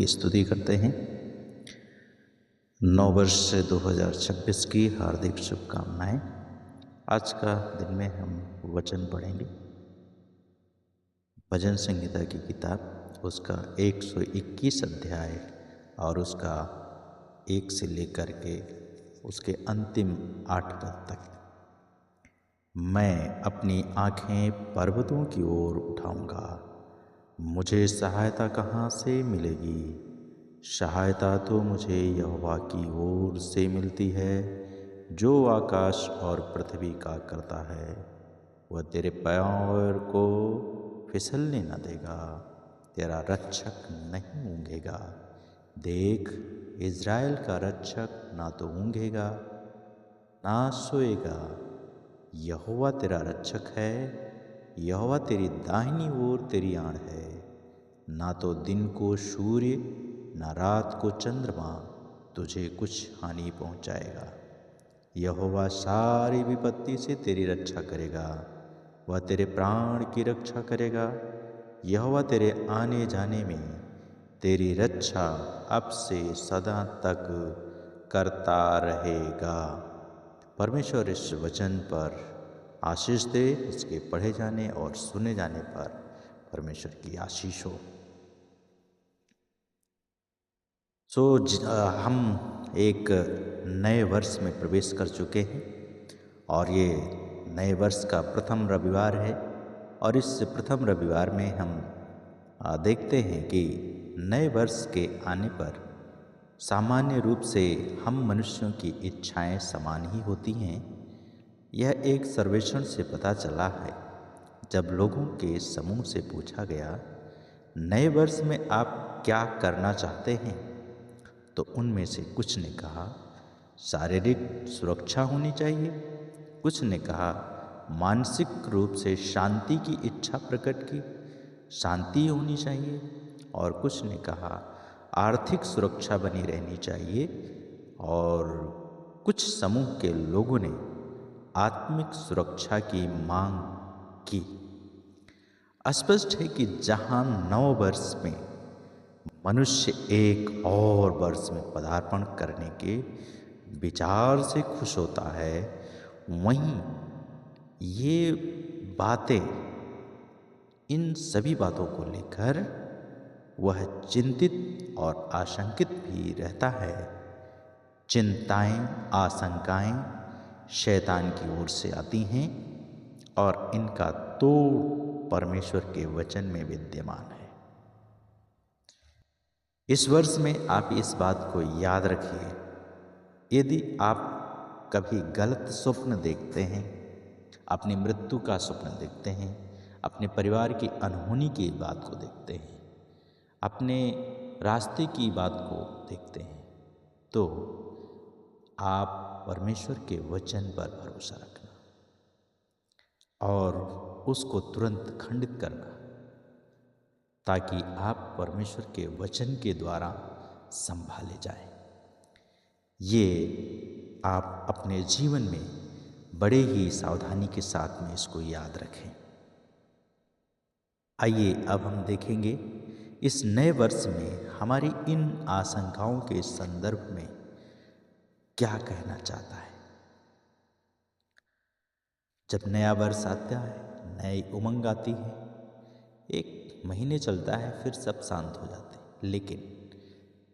की स्तुति करते हैं। नव वर्ष 2026 की हार्दिक शुभकामनाएं। आज का दिन में हम वचन पढ़ेंगे भजन संहिता की किताब, उसका 121 अध्याय और उसका 1 से लेकर के उसके अंतिम 8 पद तक। मैं अपनी आँखें पर्वतों की ओर उठाऊंगा, मुझे सहायता कहाँ से मिलेगी? सहायता तो मुझे यहोवा की ओर से मिलती है, जो आकाश और पृथ्वी का करता है। वह तेरे पैर को फिसलने न देगा, तेरा रक्षक नहीं ऊँघेगा। देख, इज़राइल का रक्षक ना तो ऊँघेगा ना सोएगा। यहोवा तेरा रक्षक है, यहोवा तेरी दाहिनी ओर तेरी आड़ है। ना तो दिन को सूर्य ना रात को चंद्रमा तुझे कुछ हानि पहुँचाएगा। यहोवा सारी विपत्ति से तेरी रक्षा करेगा, वह तेरे प्राण की रक्षा करेगा। यहोवा तेरे आने जाने में तेरी रक्षा अब से सदा तक करता रहेगा। परमेश्वर इस वचन पर आशीष दे। इसके पढ़े जाने और सुने जाने पर परमेश्वर की आशीष हो। हम एक नए वर्ष में प्रवेश कर चुके हैं और ये नए वर्ष का प्रथम रविवार है। और इस प्रथम रविवार में हम देखते हैं कि नए वर्ष के आने पर सामान्य रूप से हम मनुष्यों की इच्छाएं समान ही होती हैं। यह एक सर्वेक्षण से पता चला है। जब लोगों के समूह से पूछा गया, नए वर्ष में आप क्या करना चाहते हैं, तो उनमें से कुछ ने कहा शारीरिक सुरक्षा होनी चाहिए, कुछ ने कहा मानसिक रूप से शांति की इच्छा प्रकट की, शांति होनी चाहिए, और कुछ ने कहा आर्थिक सुरक्षा बनी रहनी चाहिए, और कुछ समूह के लोगों ने आत्मिक सुरक्षा की मांग की। स्पष्ट है कि जहां नव वर्ष में मनुष्य एक और वर्ष में पदार्पण करने के विचार से खुश होता है, वहीं ये बातें, इन सभी बातों को लेकर वह चिंतित और आशंकित भी रहता है। चिंताएं, आशंकाएं शैतान की ओर से आती हैं और इनका तोड़ परमेश्वर के वचन में विद्यमान है। इस वर्ष में आप इस बात को याद रखिए, यदि आप कभी गलत स्वप्न देखते हैं, अपनी मृत्यु का स्वप्न देखते हैं, अपने परिवार की अनहोनी की बात को देखते हैं, अपने रास्ते की बात को देखते हैं, तो आप परमेश्वर के वचन पर भरोसा रखना और उसको तुरंत खंडित करना, ताकि आप परमेश्वर के वचन के द्वारा संभाले जाएं। ये आप अपने जीवन में बड़े ही सावधानी के साथ में इसको याद रखें। आइए अब हम देखेंगे इस नए वर्ष में हमारी इन आशंकाओं के संदर्भ में क्या कहना चाहता है। जब नया वर्ष आता है, नई उमंग आती है, एक महीने चलता है, फिर सब शांत हो जाते हैं। लेकिन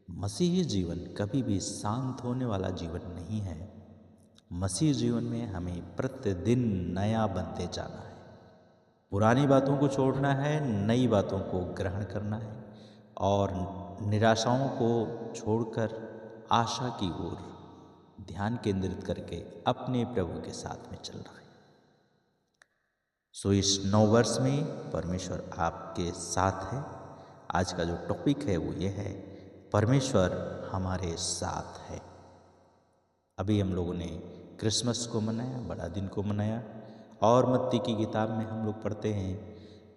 मसीही जीवन कभी भी शांत होने वाला जीवन नहीं है। मसीह जीवन में हमें प्रतिदिन नया बनते जाना है। पुरानी बातों को छोड़ना है, नई बातों को ग्रहण करना है, और निराशाओं को छोड़कर आशा की ओर ध्यान केंद्रित करके अपने प्रभु के साथ में चलना है। इस नव वर्ष में परमेश्वर आपके साथ है। आज का जो टॉपिक है वो ये है, परमेश्वर हमारे साथ है। अभी हम लोगों ने क्रिसमस को मनाया, बड़ा दिन को मनाया, और मत्ती की किताब में हम लोग पढ़ते हैं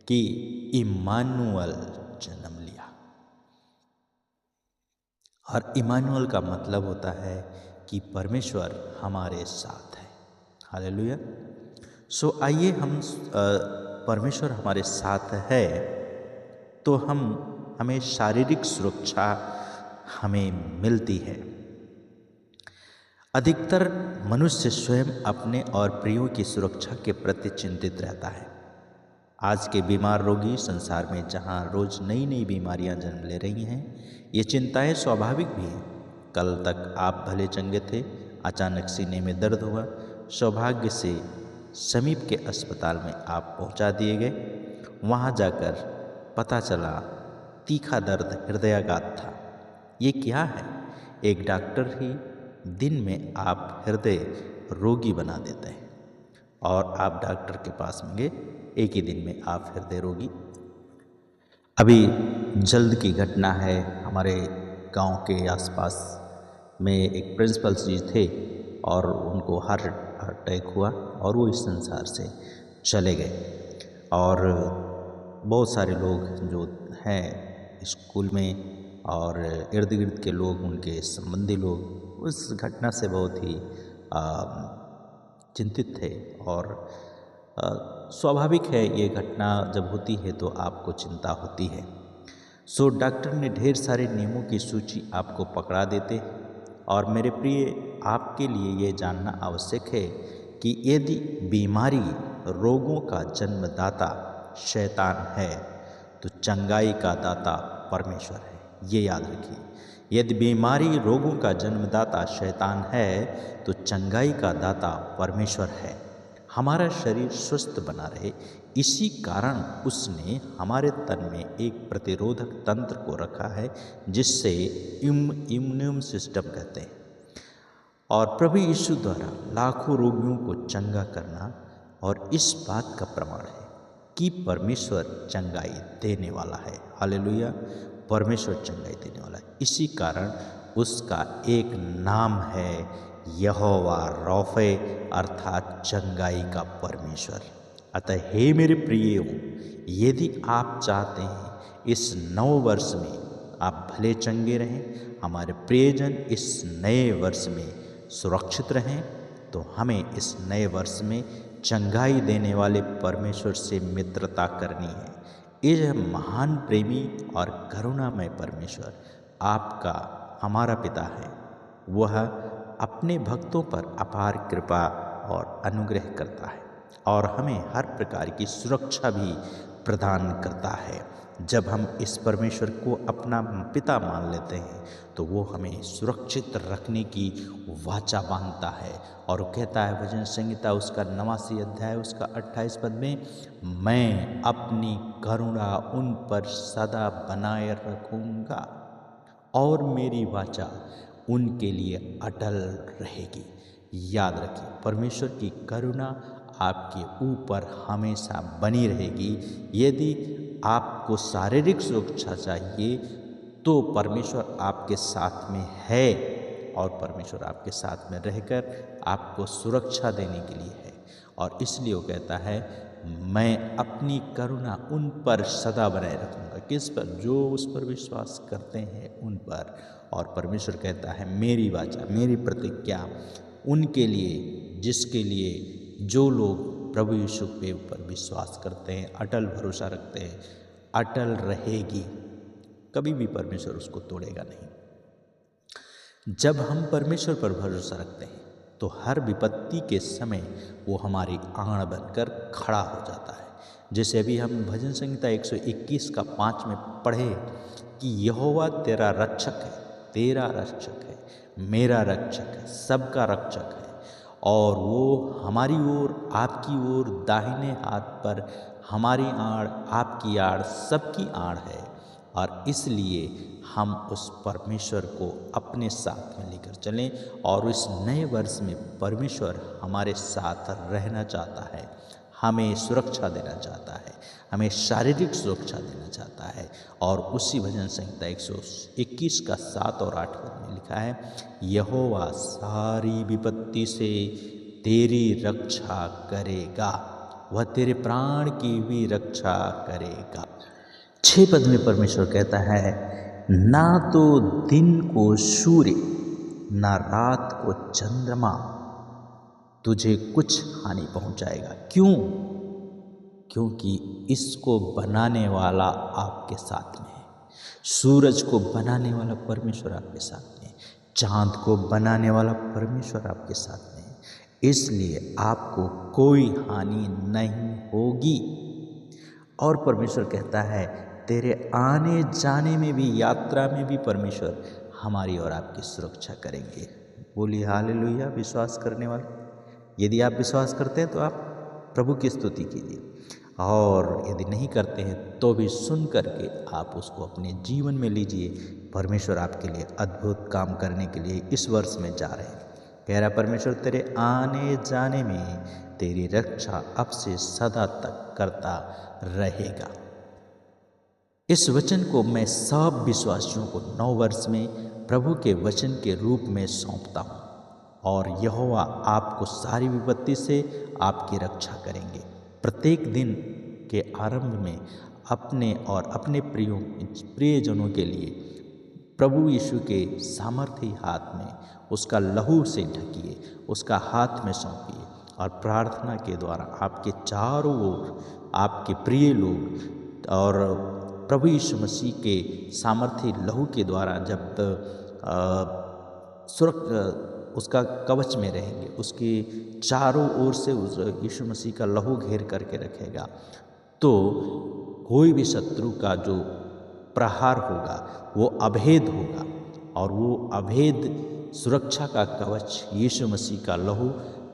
कि इम्मानुएल जन्म लिया। और इम्मानुएल का मतलब होता है कि परमेश्वर हमारे साथ है। हालेलुया। आइए हम परमेश्वर हमारे साथ है तो हम हमें शारीरिक सुरक्षा हमें मिलती है। अधिकतर मनुष्य स्वयं अपने और प्रियों की सुरक्षा के प्रति चिंतित रहता है। आज के बीमार रोगी संसार में जहां रोज नई नई बीमारियां जन्म ले रही हैं, ये चिंताएं स्वाभाविक भी हैं। कल तक आप भले चंगे थे, अचानक सीने में दर्द हुआ, सौभाग्य से समीप के अस्पताल में आप पहुंचा दिए गए। वहां जाकर पता चला तीखा दर्द हृदयाघात था। ये क्या है? एक डॉक्टर ही दिन में आप हृदय रोगी बना देते हैं और आप डॉक्टर के पास में गए, एक ही दिन में आप हृदय रोगी। अभी जल्द की घटना है, हमारे गांव के आसपास में एक प्रिंसिपल जी थे और उनको हार्ट अटैक हुआ और वो इस संसार से चले गए। और बहुत सारे लोग जो हैं स्कूल में और इर्द गिर्द के लोग, उनके संबंधी लोग उस घटना से बहुत ही चिंतित थे। और स्वाभाविक है, ये घटना जब होती है तो आपको चिंता होती है। सो डॉक्टर ने ढेर सारे नियमों की सूची आपको पकड़ा देते हैं। और मेरे प्रिय, आपके लिए ये जानना आवश्यक है कि यदि बीमारी रोगों का जन्मदाता शैतान है तो चंगाई का दाता परमेश्वर है। ये याद रखिए, यदि बीमारी रोगों का जन्मदाता शैतान है तो चंगाई का दाता परमेश्वर है। हमारा शरीर स्वस्थ बना रहे, इसी कारण उसने हमारे तन में एक प्रतिरोधक तंत्र को रखा है, जिससे इम्यून सिस्टम कहते हैं। और प्रभु यीशु द्वारा लाखों रोगियों को चंगा करना और इस बात का प्रमाण है कि परमेश्वर चंगाई देने वाला है। हालेलुया! परमेश्वर चंगाई देने वाला है। इसी कारण उसका एक नाम है यहोवा रॉफे, अर्थात चंगाई का परमेश्वर। अतः हे मेरे प्रियो, यदि आप चाहते हैं इस नव वर्ष में आप भले चंगे रहें, हमारे प्रियजन इस नए वर्ष में सुरक्षित रहें, तो हमें इस नए वर्ष में चंगाई देने वाले परमेश्वर से मित्रता करनी है। यह महान प्रेमी और करुणामय परमेश्वर आपका हमारा पिता है। वह अपने भक्तों पर अपार कृपा और अनुग्रह करता है और हमें हर प्रकार की सुरक्षा भी प्रदान करता है। जब हम इस परमेश्वर को अपना पिता मान लेते हैं तो वो हमें सुरक्षित रखने की वाचा बांधता है। और वो कहता है भजन संहिता उसका 89 अध्याय उसका 28 पद में, मैं अपनी करुणा उन पर सदा बनाए रखूंगा और मेरी वाचा उनके लिए अटल रहेगी। याद रखिए, परमेश्वर की करुणा आपके ऊपर हमेशा बनी रहेगी। यदि आपको शारीरिक सुरक्षा चाहिए तो परमेश्वर आपके साथ में है और परमेश्वर आपके साथ में रहकर आपको सुरक्षा देने के लिए है। और इसलिए वो कहता है, मैं अपनी करुणा उन पर सदा बनाए रखूंगा। किस पर? जो उस पर विश्वास करते हैं उन पर। और परमेश्वर कहता है, मेरी वाचा, मेरी प्रतिज्ञा उनके लिए, जिसके लिए जो लोग प्रभु यीशु के ऊपर विश्वास करते हैं, अटल भरोसा रखते हैं, अटल रहेगी। कभी भी परमेश्वर उसको तोड़ेगा नहीं। जब हम परमेश्वर पर भरोसा रखते हैं तो हर विपत्ति के समय वो हमारी आड़ बनकर खड़ा हो जाता है। जैसे अभी हम भजन संहिता 121 का 5 में पढ़े कि यहोवा तेरा रक्षक है, तेरा रक्षक है, मेरा रक्षक है, सबका रक्षक है, और वो हमारी ओर, आपकी ओर, दाहिने हाथ पर हमारी आड़, आपकी आड़, सबकी आड़ है। और इसलिए हम उस परमेश्वर को अपने साथ में लेकर चलें। और इस नए वर्ष में परमेश्वर हमारे साथ रहना चाहता है, हमें सुरक्षा देना चाहता है, हमें शारीरिक सुरक्षा देना चाहता है। और उसी भजन संहिता 121 का 7 और 8 पद में लिखा है, यहोवा सारी विपत्ति से तेरी रक्षा करेगा, वह तेरे प्राण की भी रक्षा करेगा। 6 पद में परमेश्वर कहता है, ना तो दिन को सूर्य ना रात को चंद्रमा तुझे कुछ हानि पहुंचाएगा। क्यों? क्योंकि इसको बनाने वाला आपके साथ में है। सूरज को बनाने वाला परमेश्वर आपके साथ में है। चांद को बनाने वाला परमेश्वर आपके साथ में है। इसलिए आपको कोई हानि नहीं होगी। और परमेश्वर कहता है तेरे आने जाने में भी, यात्रा में भी परमेश्वर हमारी और आपकी सुरक्षा करेंगे। बोलिए हालेलुया विश्वास करने वाले। यदि आप विश्वास करते हैं तो आप प्रभु की स्तुति कीजिए, और यदि नहीं करते हैं तो भी सुन करके आप उसको अपने जीवन में लीजिए। परमेश्वर आपके लिए अद्भुत काम करने के लिए इस वर्ष में जा रहे हैं। कह रहा परमेश्वर तेरे आने जाने में तेरी रक्षा अब से सदा तक करता रहेगा। इस वचन को मैं सब विश्वासियों को नव वर्ष में प्रभु के वचन के रूप में सौंपता हूँ, और यहोवा आपको सारी विपत्ति से आपकी रक्षा करेंगे। प्रत्येक दिन के आरंभ में अपने और अपने प्रियजनों के लिए प्रभु यीशु के सामर्थी हाथ में उसका लहू से ढकिए, उसका हाथ में सौंपिए, और प्रार्थना के द्वारा आपके चारों ओर आपके प्रिय लोग और प्रभु यीशु मसीह के सामर्थी लहू के द्वारा जब उसका कवच में रहेंगे, उसके चारों ओर से उस यीशु मसीह का लहू घेर करके रखेगा, तो कोई भी शत्रु का जो प्रहार होगा वो अभेद होगा, और वो अभेद सुरक्षा का कवच यीशु मसीह का लहू,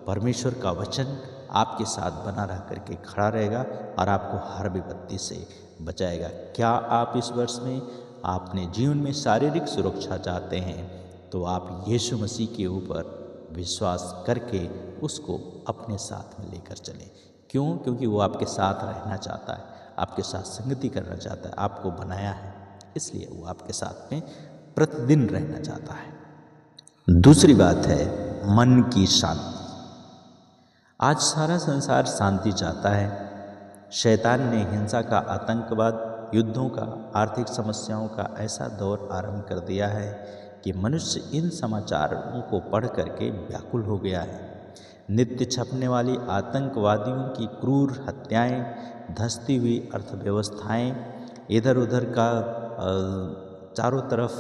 परमेश्वर का वचन आपके साथ बना रह करके खड़ा रहेगा और आपको हर विपत्ति से बचाएगा। क्या आप इस वर्ष में अपने जीवन में शारीरिक सुरक्षा चाहते हैं तो आप यीशु मसीह के ऊपर विश्वास करके उसको अपने साथ में लेकर चलें। क्यों? क्योंकि वो आपके साथ रहना चाहता है, आपके साथ संगति करना चाहता है, आपको बनाया है, इसलिए वो आपके साथ में प्रतिदिन रहना चाहता है। दूसरी बात है मन की शांति। आज सारा संसार शांति चाहता है। शैतान ने हिंसा का, आतंकवाद, युद्धों का, आर्थिक समस्याओं का ऐसा दौर आरंभ कर दिया है कि मनुष्य इन समाचारों को पढ़ करके व्याकुल हो गया है। नित्य छपने वाली आतंकवादियों की क्रूर हत्याएं, धंसती हुई अर्थव्यवस्थाएं, इधर उधर का चारों तरफ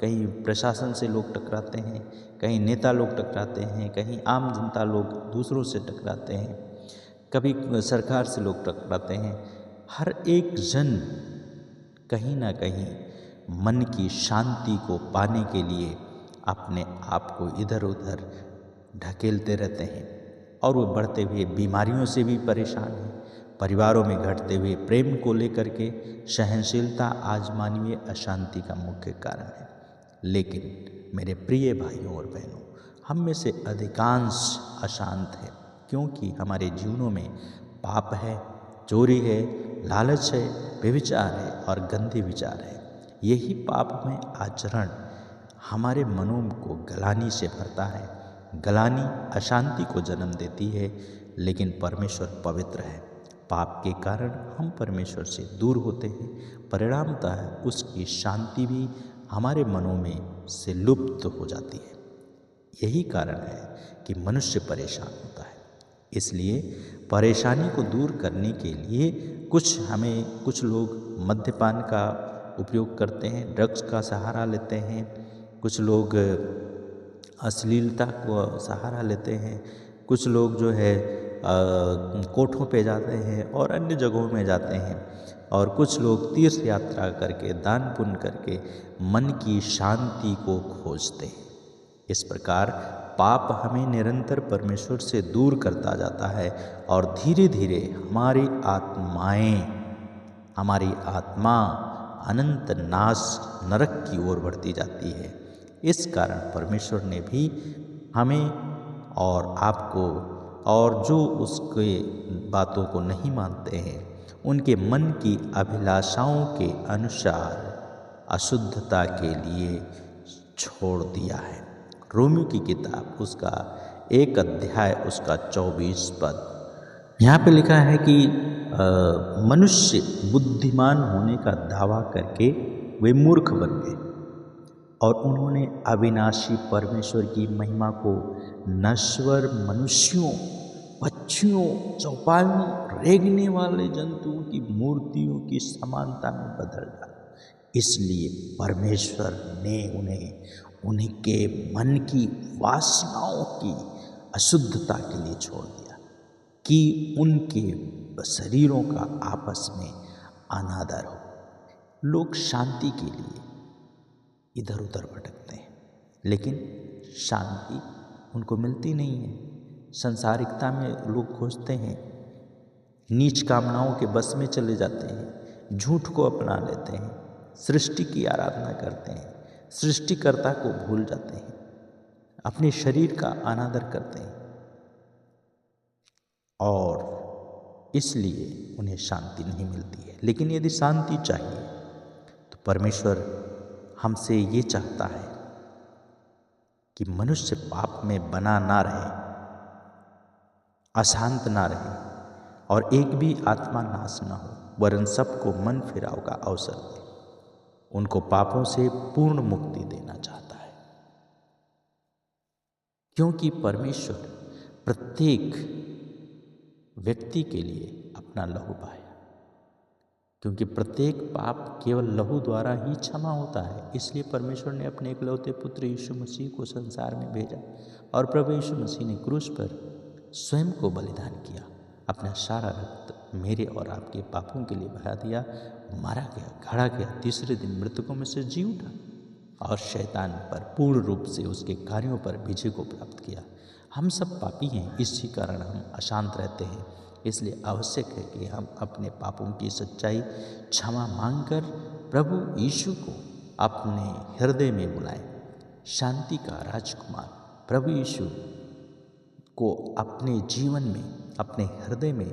कहीं प्रशासन से लोग टकराते हैं, कहीं नेता लोग टकराते हैं, कहीं आम जनता लोग दूसरों से टकराते हैं, कभी सरकार से लोग टकराते हैं। हर एक जन कहीं ना कहीं मन की शांति को पाने के लिए अपने आप को इधर उधर ढकेलते रहते हैं, और वो बढ़ते हुए बीमारियों से भी परेशान हैं। परिवारों में घटते हुए प्रेम को लेकर के सहनशीलता आज मानवीय अशांति का मुख्य कारण है। लेकिन मेरे प्रिय भाइयों और बहनों, हम में से अधिकांश अशांत हैं, क्योंकि हमारे जीवनों में पाप है, चोरी है, लालच है, व्यभिचार है और गंदे विचार है। यही पाप में आचरण हमारे मनों को गलानी से भरता है। गलानी अशांति को जन्म देती है, लेकिन परमेश्वर पवित्र है। पाप के कारण हम परमेश्वर से दूर होते हैं, परिणामतः उसकी शांति भी हमारे मनों में से लुप्त हो जाती है। यही कारण है कि मनुष्य परेशान होता है। इसलिए परेशानी को दूर करने के लिए कुछ लोग मद्यपान का उपयोग करते हैं, ड्रग्स का सहारा लेते हैं, कुछ लोग अश्लीलता को सहारा लेते हैं, कुछ लोग जो है कोठों पे जाते हैं और अन्य जगहों में जाते हैं, और कुछ लोग तीर्थ यात्रा करके, दान पुण्य करके मन की शांति को खोजते हैं। इस प्रकार पाप हमें निरंतर परमेश्वर से दूर करता जाता है, और धीरे धीरे हमारी आत्मा अनंत नाश नरक की ओर बढ़ती जाती है। इस कारण परमेश्वर ने भी हमें और आपको, और जो उसके बातों को नहीं मानते हैं, उनके मन की अभिलाषाओं के अनुसार अशुद्धता के लिए छोड़ दिया है। रोमियो की किताब उसका 1 अध्याय उसका 24 पद, यहाँ पे लिखा है कि मनुष्य बुद्धिमान होने का दावा करके वे मूर्ख बन गए, और उन्होंने अविनाशी परमेश्वर की महिमा को नश्वर मनुष्यों, पक्षियों, चौपाइयों, रेंगने वाले जंतुओं की मूर्तियों की समानता में बदल डाला। इसलिए परमेश्वर ने उनके मन की वासनाओं की अशुद्धता के लिए छोड़ दिया कि उनके शरीरों का आपस में अनादर हो। लोग शांति के लिए इधर उधर भटकते हैं, लेकिन शांति उनको मिलती नहीं है। संसारिकता में लोग खोजते हैं, नीच कामनाओं के बस में चले जाते हैं, झूठ को अपना लेते हैं, सृष्टि की आराधना करते हैं, सृष्टिकर्ता को भूल जाते हैं, अपने शरीर का अनादर करते हैं और इसलिए उन्हें शांति नहीं मिलती है। लेकिन यदि शांति चाहिए तो परमेश्वर हमसे ये चाहता है कि मनुष्य पाप में बना ना रहे, अशांत ना रहे और एक भी आत्मा नाश ना हो, वरन सबको मन फिराव का अवसर दे। उनको पापों से पूर्ण मुक्ति देना चाहता है, क्योंकि परमेश्वर प्रत्येक व्यक्ति के लिए अपना लहू बहाया, क्योंकि प्रत्येक पाप केवल लहू द्वारा ही क्षमा होता है। इसलिए परमेश्वर ने अपने इकलौते पुत्र यीशु मसीह को संसार में भेजा और प्रभु यीशु मसीह ने क्रूस पर स्वयं को बलिदान किया, अपना सारा रक्त मेरे और आपके पापों के लिए बहा दिया, मारा गया, गढ़ा गया, तीसरे दिन मृतकों में से जी उठा और शैतान पर पूर्ण रूप से उसके कार्यों पर विजय को प्राप्त किया। हम सब पापी हैं, इसी कारण हम अशांत रहते हैं। इसलिए आवश्यक है कि हम अपने पापों की सच्चाई क्षमा मांगकर प्रभु यीशु को अपने हृदय में बुलाएं। शांति का राजकुमार प्रभु यीशु को अपने जीवन में, अपने हृदय में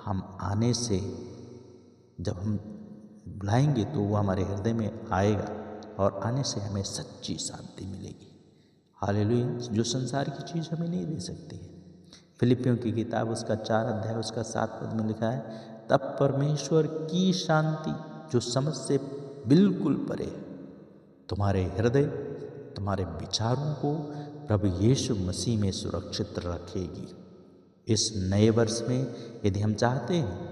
हम आने से, जब हम बुलाएंगे तो वो हमारे हृदय में आएगा और आने से हमें सच्ची शांति मिलेगी। हालेलुया। जो संसार की चीज़ हमें नहीं दे सकती है। फिलिपियों की किताब उसका 4 अध्याय उसका 7 पद में लिखा है, तब परमेश्वर की शांति जो समझ से बिल्कुल परे है तुम्हारे हृदय, तुम्हारे विचारों को प्रभु यीशु मसीह में सुरक्षित रखेगी। इस नए वर्ष में यदि हम चाहते हैं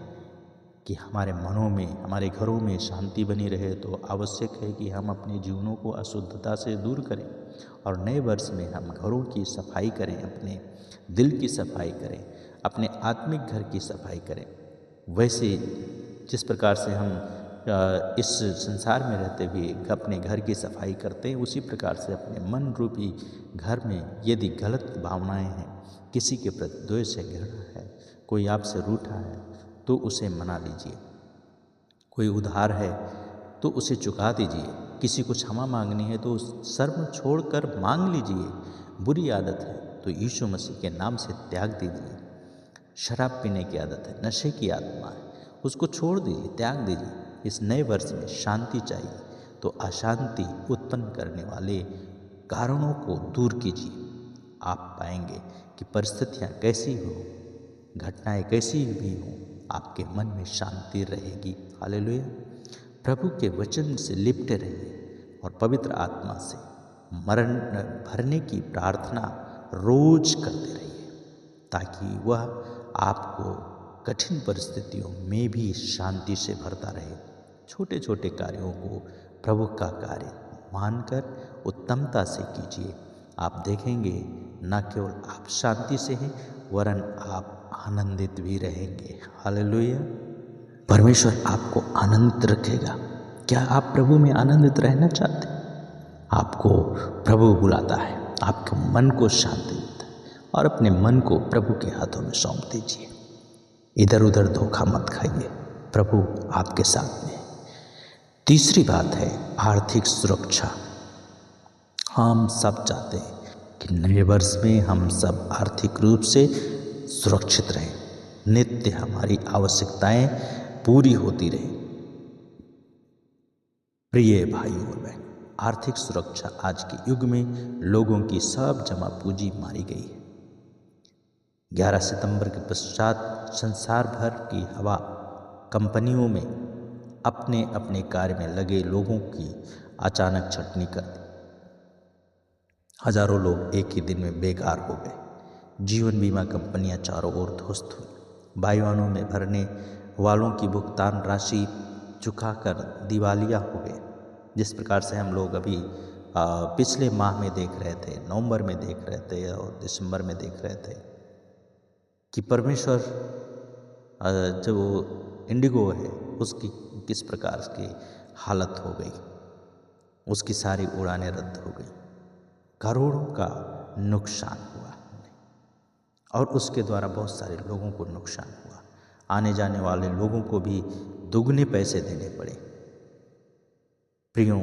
कि हमारे मनों में, हमारे घरों में शांति बनी रहे, तो आवश्यक है कि हम अपने जीवनों को अशुद्धता से दूर करें और नए वर्ष में हम घरों की सफाई करें, अपने दिल की सफाई करें, अपने आत्मिक घर की सफाई करें। वैसे जिस प्रकार से हम इस संसार में रहते हुए अपने घर की सफाई करते हैं, उसी प्रकार से अपने मन रूपी घर में यदि गलत भावनाएं हैं, किसी के प्रति द्वेष है, घृणा है, कोई आपसे रूठा है तो उसे मना लीजिए, कोई उधार है तो उसे चुका दीजिए, किसी को क्षमा मांगनी है तो शर्म छोड़कर मांग लीजिए, बुरी आदत है तो यीशु मसीह के नाम से त्याग दीजिए, शराब पीने की आदत है, नशे की आत्मा है, उसको छोड़ दीजिए, त्याग दीजिए। इस नए वर्ष में शांति चाहिए तो अशांति उत्पन्न करने वाले कारणों को दूर कीजिए। आप पाएंगे कि परिस्थितियाँ कैसी हो, घटनाएं कैसी भी हों, आपके मन में शांति रहेगी। हालेलुया। प्रभु के वचन से लिपटे रहिए और पवित्र आत्मा से मरण भरने की प्रार्थना रोज करते रहिए, ताकि वह आपको कठिन परिस्थितियों में भी शांति से भरता रहे। छोटे छोटे कार्यों को प्रभु का कार्य मानकर उत्तमता से कीजिए। आप देखेंगे न केवल आप शांति से हैं, वरन आप आनंदित भी रहेंगे। हालेलुया। परमेश्वर आपको आनंदित रखेगा। क्या आप प्रभु में आनंदित रहना चाहते हैं? आपको प्रभु बुलाता है, आपके मन को शांति देता है और अपने मन को प्रभु के हाथों में सौंप दीजिए। इधर उधर धोखा मत खाइए, प्रभु आपके साथ में है। तीसरी बात है आर्थिक सुरक्षा। हम सब चाहते हैं कि नए वर्ष में हम सब आर्थिक रूप से सुरक्षित रहें, नित्य हमारी आवश्यकताएं पूरी होती रहे। प्रिय भाइयों और बहन, आर्थिक सुरक्षा आज के युग में लोगों की सब जमा पूंजी मारी गई है। 11 सितंबर के पश्चात संसार भर की हवा कंपनियों में अपने अपने कार्य में लगे लोगों की अचानक छटनी कर दी। हजारों लोग एक ही दिन में बेकार हो गए। जीवन बीमा कंपनियां चारों ओर ध्वस्त हुई। बयानों में भरने वालों की भुगतान राशि चुकाकर दिवालिया हो गए। जिस प्रकार से हम लोग अभी पिछले माह में देख रहे थे, नवंबर में देख रहे थे और दिसंबर में देख रहे थे कि परमेश्वर जो इंडिगो है उसकी किस प्रकार की हालत हो गई, उसकी सारी उड़ानें रद्द हो गई, करोड़ों का नुकसान हुआ और उसके द्वारा बहुत सारे लोगों को नुकसान हुआ। आने जाने वाले लोगों को भी दुगने पैसे देने पड़े। प्रियों,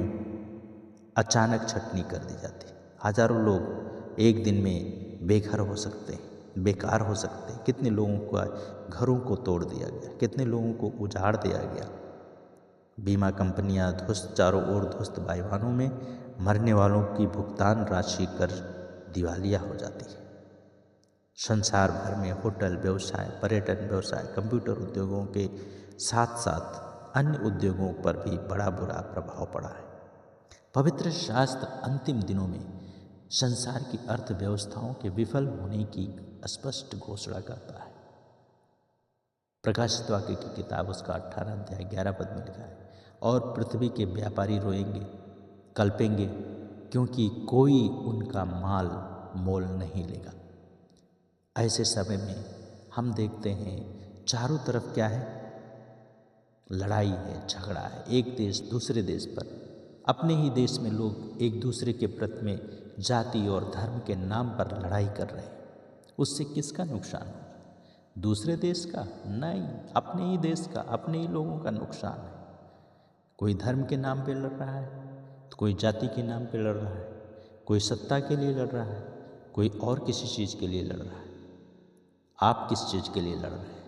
अचानक छटनी कर दी जाती। हजारों लोग एक दिन में बेघर हो सकते हैं, बेकार हो सकते हैं। कितने लोगों का घरों को तोड़ दिया गया, कितने लोगों को उजाड़ दिया गया। बीमा कंपनियां ध्वस्त, चारों ओर ध्वस्त वायुयानों में मरने वालों की भुगतान राशि कर दिवालिया हो जाती है। संसार भर में होटल व्यवसाय, पर्यटन व्यवसाय, कंप्यूटर उद्योगों के साथ साथ अन्य उद्योगों पर भी बड़ा बुरा प्रभाव पड़ा है। पवित्र शास्त्र अंतिम दिनों में संसार की अर्थव्यवस्थाओं के विफल होने की स्पष्ट घोषणा करता है। प्रकाशित वाक्य की किताब उसका 18 अध्याय 11 पद में लिखा है, और पृथ्वी के व्यापारी रोएंगे, कल्पेंगे, क्योंकि कोई उनका माल मोल नहीं लेगा। ऐसे समय में हम देखते हैं चारों तरफ क्या है, लड़ाई है, झगड़ा है। एक देश दूसरे देश पर, अपने ही देश में लोग एक दूसरे के प्रति में जाति और धर्म के नाम पर लड़ाई कर रहे हैं। उससे किसका नुकसान हो? दूसरे देश का नहीं, अपने ही देश का, अपने ही लोगों का नुकसान है। कोई धर्म के नाम पे लड़ रहा है, तो कोई जाति के नाम पे लड़ रहा है, कोई सत्ता के लिए लड़ रहा है, कोई और किसी चीज़ के लिए लड़ रहा है। आप किस चीज़ के लिए लड़ रहे हैं?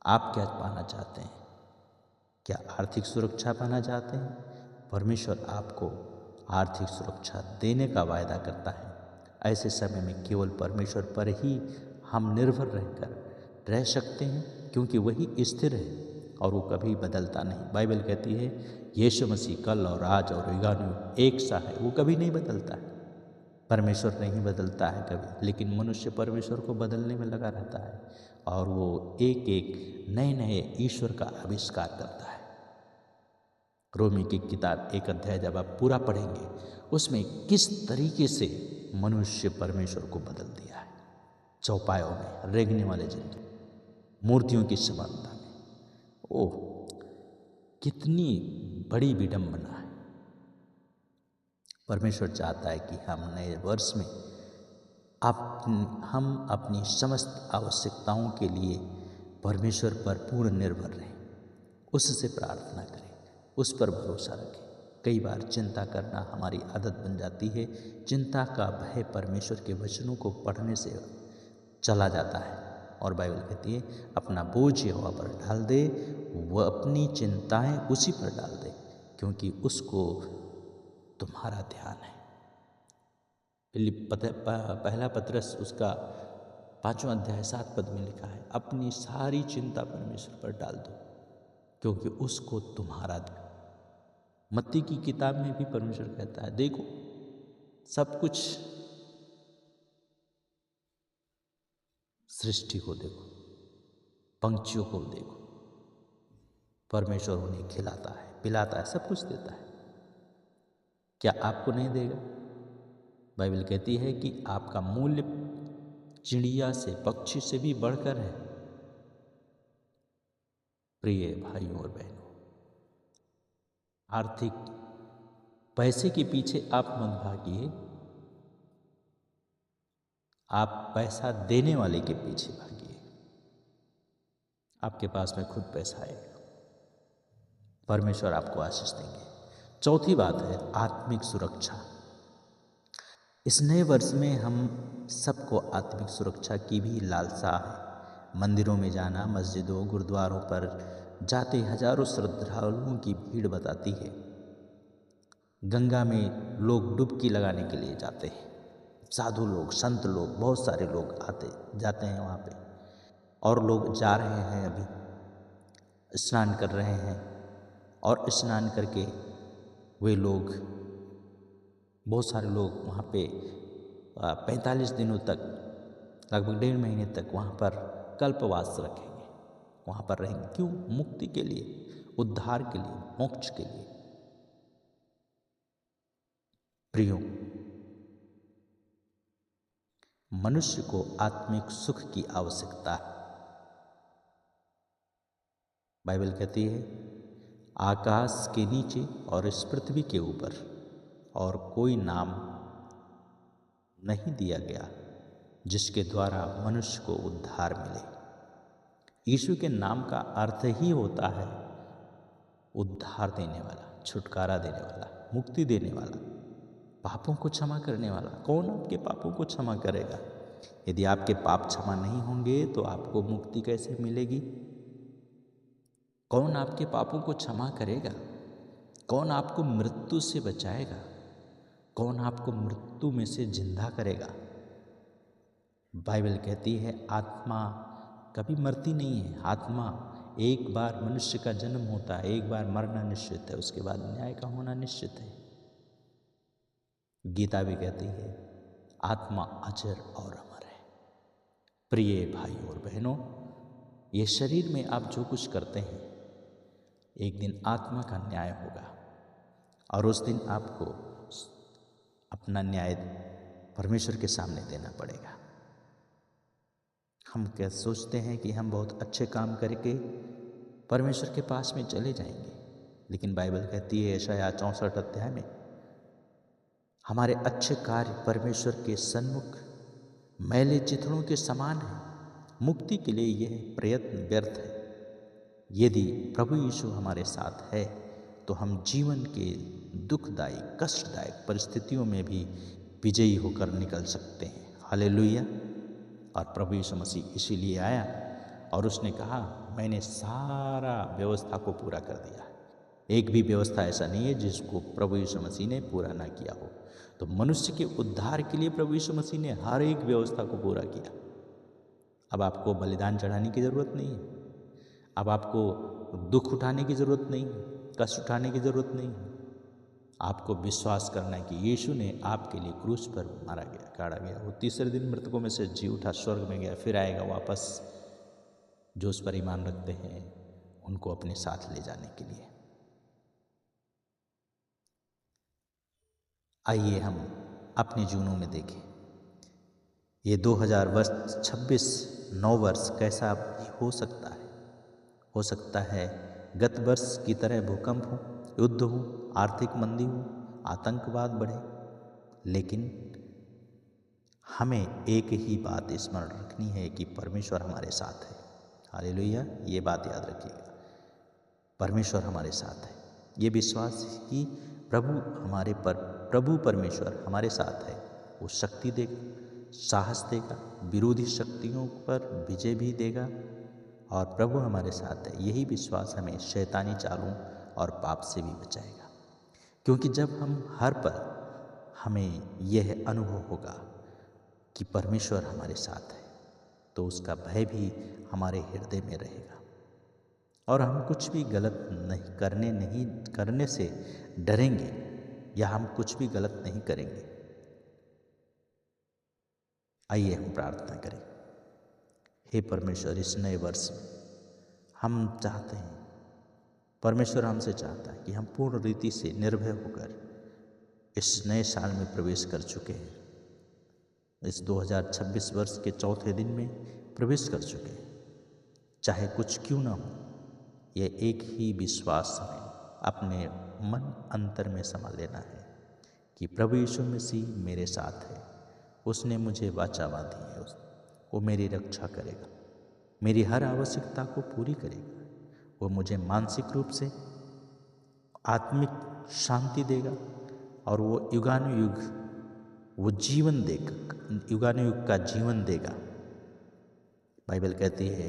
आप क्या पाना चाहते हैं? क्या आर्थिक सुरक्षा पाना चाहते हैं? परमेश्वर आपको आर्थिक सुरक्षा देने का वायदा करता है। ऐसे समय में केवल परमेश्वर पर ही हम निर्भर रहकर रह सकते हैं, क्योंकि वही स्थिर है और वो कभी बदलता नहीं। बाइबल कहती है यीशु मसीह कल और आज और युगानुयुग एक सा है, वो कभी नहीं बदलता है। परमेश्वर नहीं बदलता है कभी, लेकिन मनुष्य परमेश्वर को बदलने में लगा रहता है और वो एक एक नए नए ईश्वर का आविष्कार करता है। रोमी की किताब 1 अध्याय जब आप पूरा पढ़ेंगे, उसमें किस तरीके से मनुष्य परमेश्वर को बदल दिया है। चौपायों में, रेंगने वाले जंतु, मूर्तियों की समानता में। ओह, कितनी बड़ी विडंबना है। परमेश्वर चाहता है कि हम नए वर्ष में हम अपनी समस्त आवश्यकताओं के लिए परमेश्वर पर पूर्ण निर्भर रहें, उससे प्रार्थना करें, उस पर भरोसा रखें। कई बार चिंता करना हमारी आदत बन जाती है। चिंता का भय परमेश्वर के वचनों को पढ़ने से चला जाता है और बाइबल कहती है अपना बोझ यहोवा पर डाल दे, वह अपनी चिंताएं उसी पर डाल दे, क्योंकि उसको तुम्हारा ध्यान है। पहला पत्रस उसका 5वां अध्याय 7 पद में लिखा है, अपनी सारी चिंता परमेश्वर पर डाल दो, क्योंकि उसको तुम्हारा ध्यान। मत्ती की किताब में भी परमेश्वर कहता है देखो सब कुछ, सृष्टि को देखो, पंछियों को देखो, परमेश्वर उन्हें खिलाता है, पिलाता है, सब कुछ देता है। क्या आपको नहीं देगा? बाइबल कहती है कि आपका मूल्य चिड़िया से, पक्षी से भी बढ़कर है। प्रिय भाइयों और बहनों, आर्थिक पैसे के पीछे आप मत भागिए, आप पैसा देने वाले के पीछे भागिए। आपके पास में खुद पैसा आएगा, परमेश्वर आपको आशीष देंगे। चौथी बात है आत्मिक सुरक्षा। इस नए वर्ष में हम सबको आत्मिक सुरक्षा की भी लालसा है। मंदिरों में जाना, मस्जिदों, गुरुद्वारों पर जाते हजारों श्रद्धालुओं की भीड़ बताती है। गंगा में लोग डुबकी लगाने के लिए जाते हैं, साधु लोग, संत लोग, बहुत सारे लोग आते जाते हैं वहाँ पे, और लोग जा रहे हैं, अभी स्नान कर रहे हैं, और स्नान करके वे लोग, बहुत सारे लोग वहाँ पे 45 दिनों तक, लगभग 1.5 महीने तक वहाँ पर कल्पवास रखेंगे, वहाँ पर रहेंगे। क्यों? मुक्ति के लिए, उद्धार के लिए, मोक्ष के लिए। प्रियो, मनुष्य को आत्मिक सुख की आवश्यकता है। बाइबल कहती है, आकाश के नीचे और इस पृथ्वी के ऊपर और कोई नाम नहीं दिया गया जिसके द्वारा मनुष्य को उद्धार मिले। यीशु के नाम का अर्थ ही होता है उद्धार देने वाला, छुटकारा देने वाला, मुक्ति देने वाला, पापों को क्षमा करने वाला। कौन आपके पापों को क्षमा करेगा? यदि आपके पाप क्षमा नहीं होंगे तो आपको मुक्ति कैसे मिलेगी? कौन आपके पापों को क्षमा करेगा? कौन आपको मृत्यु से बचाएगा? कौन आपको मृत्यु में से जिंदा करेगा? बाइबल कहती है आत्मा कभी मरती नहीं है। आत्मा, एक बार मनुष्य का जन्म होता है, एक बार मरना निश्चित है, उसके बाद न्याय का होना निश्चित है। गीता भी कहती है आत्मा अजर और अमर है। प्रिय भाइयों और बहनों, ये शरीर में आप जो कुछ करते हैं, एक दिन आत्मा का न्याय होगा और उस दिन आपको अपना न्याय परमेश्वर के सामने देना पड़ेगा। हम क्या सोचते हैं कि हम बहुत अच्छे काम करके परमेश्वर के पास में चले जाएंगे, लेकिन बाइबल कहती है यशायाह 64 अध्याय में, हमारे अच्छे कार्य परमेश्वर के सन्मुख मैले चिथड़ों के समान हैं। मुक्ति के लिए यह प्रयत्न व्यर्थ है। यदि प्रभु यीशु हमारे साथ है तो हम जीवन के दुखदायी, कष्टदायक परिस्थितियों में भी विजयी होकर निकल सकते हैं। हालेलुया। और प्रभु यीशु मसीह इसीलिए आया और उसने कहा, मैंने सारा व्यवस्था को पूरा कर दिया। एक भी व्यवस्था ऐसा नहीं है जिसको प्रभु यीशु मसीह ने पूरा ना किया हो। तो मनुष्य के उद्धार के लिए प्रभु यीशु मसीह ने हर एक व्यवस्था को पूरा किया। अब आपको बलिदान चढ़ाने की ज़रूरत नहीं है। अब आपको दुख उठाने की ज़रूरत नहीं है, कष्ट उठाने की ज़रूरत नहीं है। आपको विश्वास करना है कि यीशु ने आपके लिए क्रूस पर मारा गया, गाड़ा गया, वो तीसरे दिन मृतकों में से जी उठा, स्वर्ग में गया, फिर आएगा वापस जो उस पर ईमान रखते हैं उनको अपने साथ ले जाने के लिए। आइए हम अपने जीवनों में देखें, ये 2000 वर्ष 26 9 वर्ष कैसा हो सकता है। हो सकता है गत वर्ष की तरह भूकंप हो, युद्ध हो, आर्थिक मंदी हो, आतंकवाद बढ़े, लेकिन हमें एक ही बात स्मरण रखनी है कि परमेश्वर हमारे साथ है। हालेलुया, ये बात याद रखिएगा, परमेश्वर हमारे साथ है। ये विश्वास कि प्रभु परमेश्वर हमारे साथ है। वो शक्ति देगा, साहस देगा, विरोधी शक्तियों पर विजय भी देगा और प्रभु हमारे साथ है। यही विश्वास हमें शैतानी चालों और पाप से भी बचाएगा, क्योंकि जब हम हर पल हमें यह अनुभव होगा कि परमेश्वर हमारे साथ है तो उसका भय भी हमारे हृदय में रहेगा और हम कुछ भी गलत नहीं करने से डरेंगे या हम कुछ भी गलत नहीं करेंगे। आइए हम प्रार्थना करें। हे परमेश्वर, इस नए वर्ष में हम चाहते हैं, परमेश्वर हमसे चाहता है कि हम पूर्ण रीति से निर्भय होकर इस नए साल में प्रवेश कर चुके हैं। इस 2026 वर्ष के चौथे दिन में प्रवेश कर चुके हैं। चाहे कुछ क्यों ना हो, यह एक ही विश्वास हमें अपने मन अंतर में समा लेना है कि प्रभु यीशु मसीह मेरे साथ है। उसने मुझे वाचा बांधी है, वो मेरी रक्षा करेगा, मेरी हर आवश्यकता को पूरी करेगा। वो मुझे मानसिक रूप से आत्मिक शांति देगा और वो युगानुयुग वो जीवन देगा, युगानुयुग का जीवन देगा। बाइबल कहती है,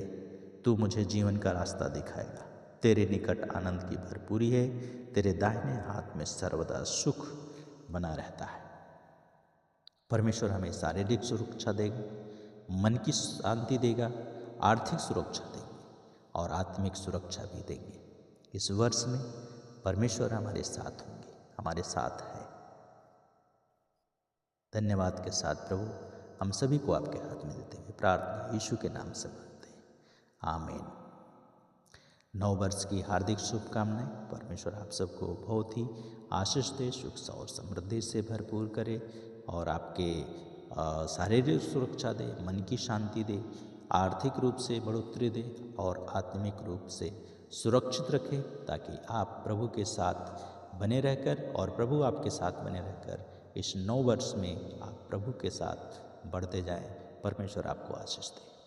तू मुझे जीवन का रास्ता दिखाएगा, तेरे निकट आनंद की भरपूरी है, तेरे दाहिने हाथ में सर्वदा सुख बना रहता है। परमेश्वर हमें शारीरिक सुरक्षा देगा, मन की शांति देगा, आर्थिक सुरक्षा देंगे और आत्मिक सुरक्षा भी देंगे। इस वर्ष में परमेश्वर हमारे साथ होंगे, हमारे साथ है। धन्यवाद के साथ प्रभु हम सभी को आपके हाथ में देते हुए प्रार्थना यीशु के नाम से मांगते हैं, आमीन। 9 वर्ष की हार्दिक शुभकामनाएं। परमेश्वर आप सबको बहुत ही आशीष दे, सुख और समृद्धि से भरपूर करे और आपके शारीरिक सुरक्षा दे, मन की शांति दे, आर्थिक रूप से बढ़ोतरी दे और आत्मिक रूप से सुरक्षित रखे, ताकि आप प्रभु के साथ बने रहकर और प्रभु आपके साथ बने रहकर इस 9 वर्ष में आप प्रभु के साथ बढ़ते जाएं। परमेश्वर आपको आशीष दे।